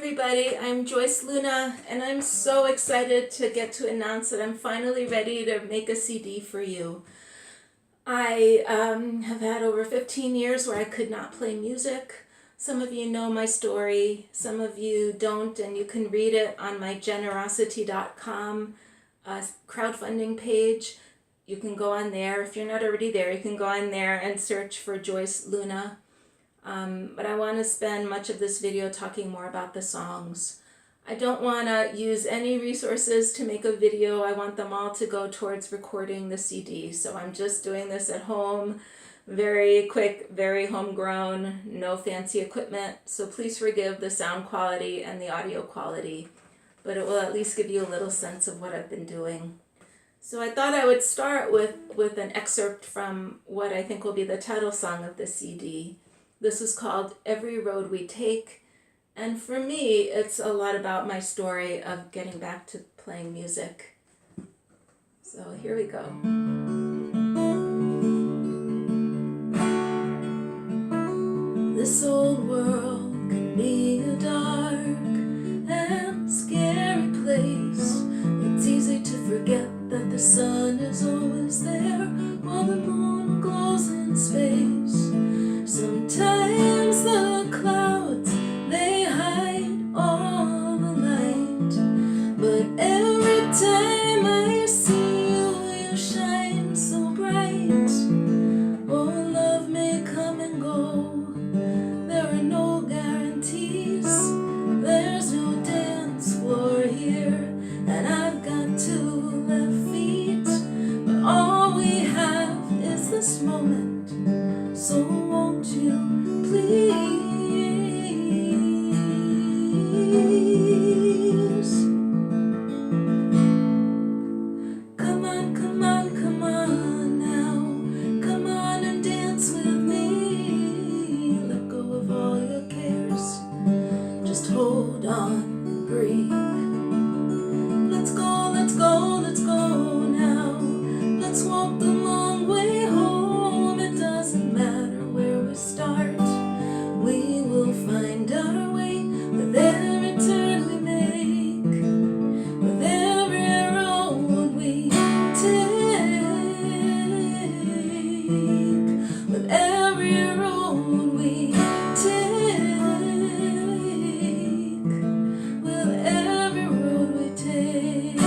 everybody, I'm Joyce Luna, and I'm so excited to get to announce that I'm finally ready to make a CD for you. I have had over 15 years where I could not play music. Some of you know my story, some of you don't, and you can read it on my generosity.com crowdfunding page. You can go on there. If you're not already there, you can go on there and search for Joyce Luna. But I want to spend much of this video talking more about the songs. I don't want to use any resources to make a video. I want them all to go towards recording the CD. So I'm just doing this at home, very quick, very homegrown, no fancy equipment. So please forgive the sound quality and the audio quality, but it will at least give you a little sense of what I've been doing. So I thought I would start with an excerpt from what I think will be the title song of the CD. This is called Every Road We Take, and for me, it's a lot about my story of getting back to playing music. So here we go. This old world can be a dark and scary place. It's easy to forget that the sun is always there while the moon glows in space. Sometimes the clouds, they hide all the light, but every time I see you, you shine so bright. Oh, love may come and go, there are no guarantees. There's no dance floor here, and I've got two left feet, but all we have is this moment, so won't you please come on, come on, come on now, come on and dance with me. Let go of all your cares, just hold on and breathe. Let's go, let's go, let's go now. Let's walk the long way home. It doesn't matter where we start, we will find our way with every turn we make, with every road we take, with every road we take, with every road we take.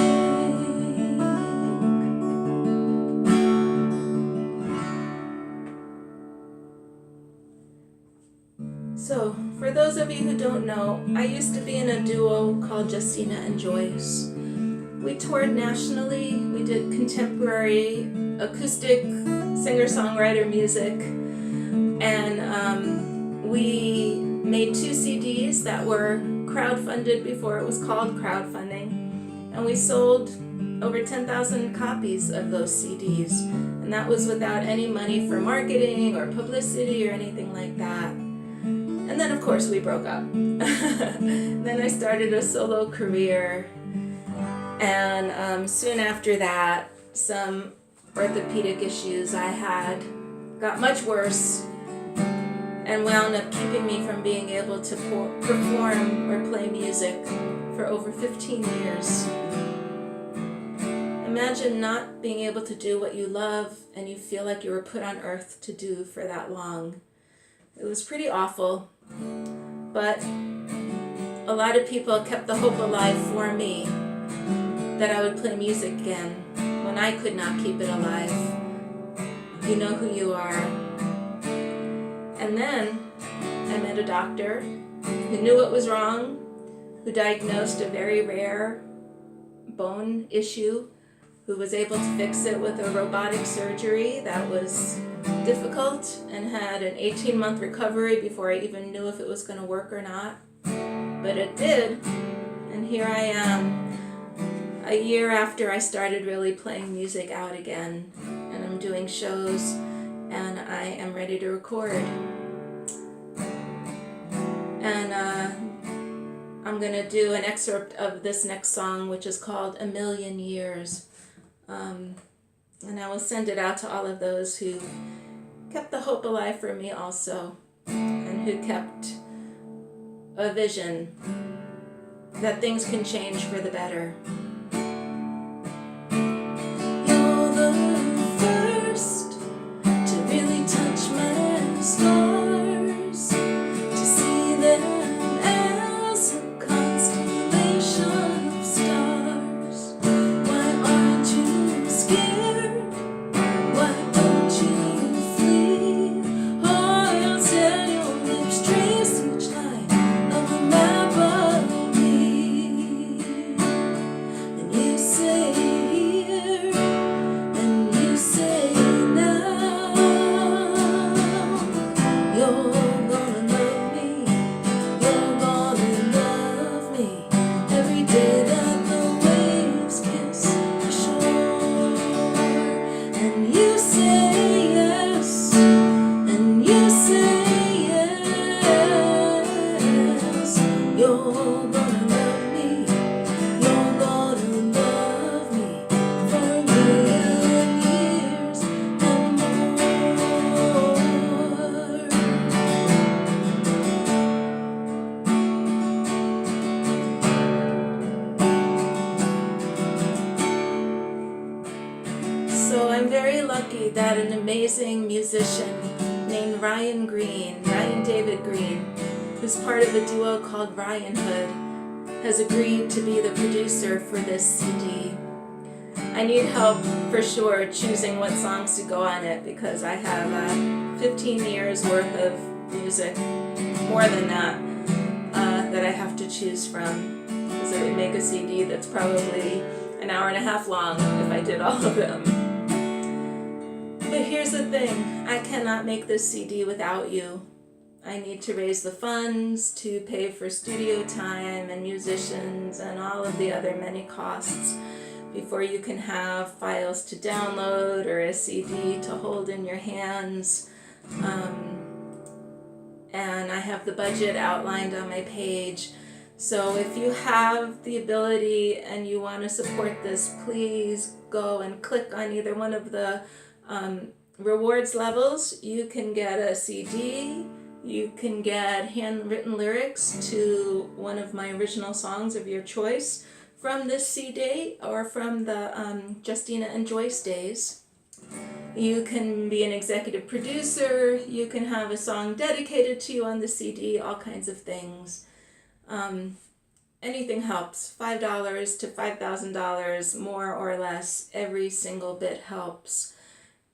So, for those of you who don't know, I used to be in a duo called Justina and Joyce. We toured nationally, we did contemporary acoustic singer-songwriter music, and we made 2 CDs that were crowdfunded before it was called crowdfunding, and we sold over 10,000 copies of those CDs, and that was without any money for marketing or publicity or anything like that. And then, of course, we broke up. Then I started a solo career, and soon after that, some orthopedic issues I had got much worse and wound up keeping me from being able to perform or play music for over 15 years. Imagine not being able to do what you love and you feel like you were put on earth to do for that long. It was pretty awful, but a lot of people kept the hope alive for me that I would play music again when I could not keep it alive. You know who you are. And then I met a doctor who knew what was wrong, who diagnosed a very rare bone issue, who was able to fix it with a robotic surgery that was difficult and had an 18-month recovery before I even knew if it was going to work or not. But it did, and here I am, a year after I started really playing music out again, and I'm doing shows, and I am ready to record. And I'm going to do an excerpt of this next song, which is called A Million Years. And I will send it out to all of those who kept the hope alive for me also, and who kept a vision that things can change for the better. You're the first to really touch my scars, to see them as a constellation of stars. Why aren't you scared? Why don't you flee? Oh, you'll tell your lips trace each line of the map of me. And you say here, and you say now, you're gonna love me, you're gonna love me, every day that the waves kiss the shore. And you say yes, and you say yes, you're gonna love me, you're gonna love me for a million years and more. So I'm very lucky that an amazing musician named Ryan David Green, who's part of a duo called Ryan Hood, has agreed to be the producer for this CD. I need help for sure choosing what songs to go on it because I have 15 years worth of music, more than that, that I have to choose from, because it would make a CD that's probably an hour and a half long if I did all of them. But here's the thing, I cannot make this CD without you. I need to raise the funds to pay for studio time and musicians and all of the other many costs before you can have files to download or a CD to hold in your hands. And I have the budget outlined on my page. So if you have the ability and you want to support this, please go and click on either one of the rewards levels. You can get a CD, you can get handwritten lyrics to one of my original songs of your choice from this CD or from the Justina and Joyce days. You can be an executive producer, you can have a song dedicated to you on the CD, all kinds of things. Anything helps. $5 to $5,000, more or less, every single bit helps.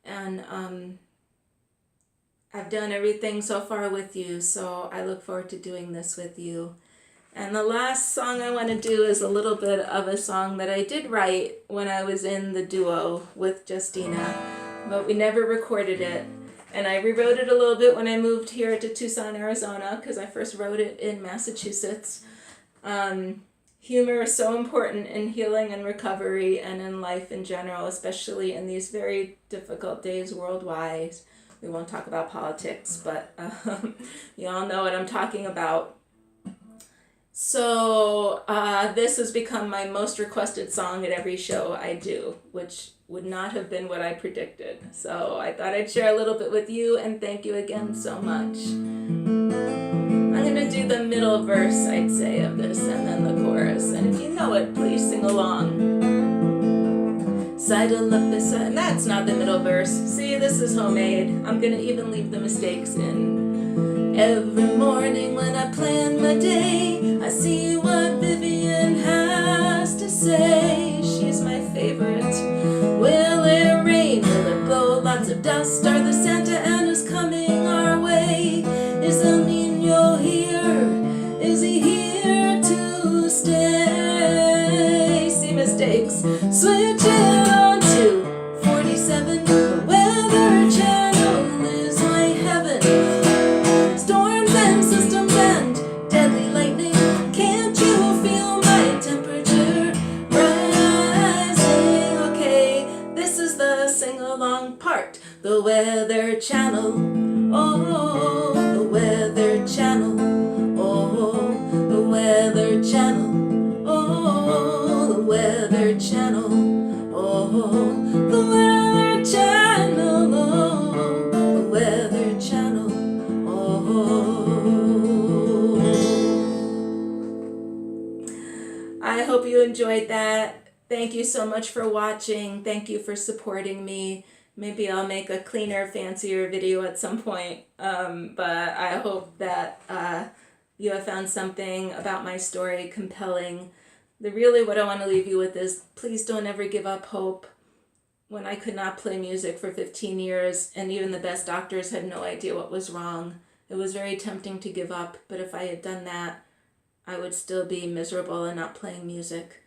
And I've done everything so far with you, so I look forward to doing this with you. And the last song I want to do is a little bit of a song that I did write when I was in the duo with Justina, but we never recorded it. And I rewrote it a little bit when I moved here to Tucson, Arizona, because I first wrote it in Massachusetts. Humor is so important in healing and recovery and in life in general, especially in these very difficult days worldwide. We won't talk about politics, but you all know what I'm talking about. So this has become my most requested song at every show I do, which would not have been what I predicted. So I thought I'd share a little bit with you, and thank you again so much. I'm going to do the middle verse, I'd say, of this, and then the chorus. And if you know it, please sing along. Sidle up beside, and that's not the middle verse. See, this is homemade. I'm going to even leave the mistakes in. Every morning when I plan my day, I see what Vivian has to say. She's my favorite. Will it rain? Will it blow lots of dust? Are the Santa Anas coming our way? Is El Nino here? Is he here to stay? See mistakes. Switch it on to 47. The Weather Channel is my heaven. Storms and systems and deadly lightning. Can't you feel my temperature rising? Okay, this is the sing-along part. The Weather Channel, oh, the Weather Channel, oh, the Weather Channel, oh, the Weather Channel, oh, the Weather Channel, oh, the Weather Channel, oh. I hope you enjoyed that. Thank you so much for watching. Thank you for supporting me. Maybe I'll make a cleaner, fancier video at some point. But I hope that you have found something about my story compelling. Really what I want to leave you with is please don't ever give up hope. When I could not play music for 15 years and even the best doctors had no idea what was wrong, it was very tempting to give up. But if I had done that, I would still be miserable and not playing music.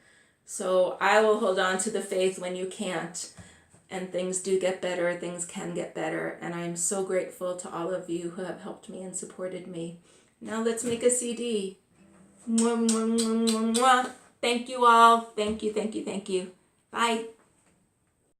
So I will hold on to the faith when you can't. And things do get better, things can get better. And I am so grateful to all of you who have helped me and supported me. Now let's make a CD. Mwah, mwah, mwah, mwah, mwah. Thank you all. Thank you, thank you, thank you. Bye.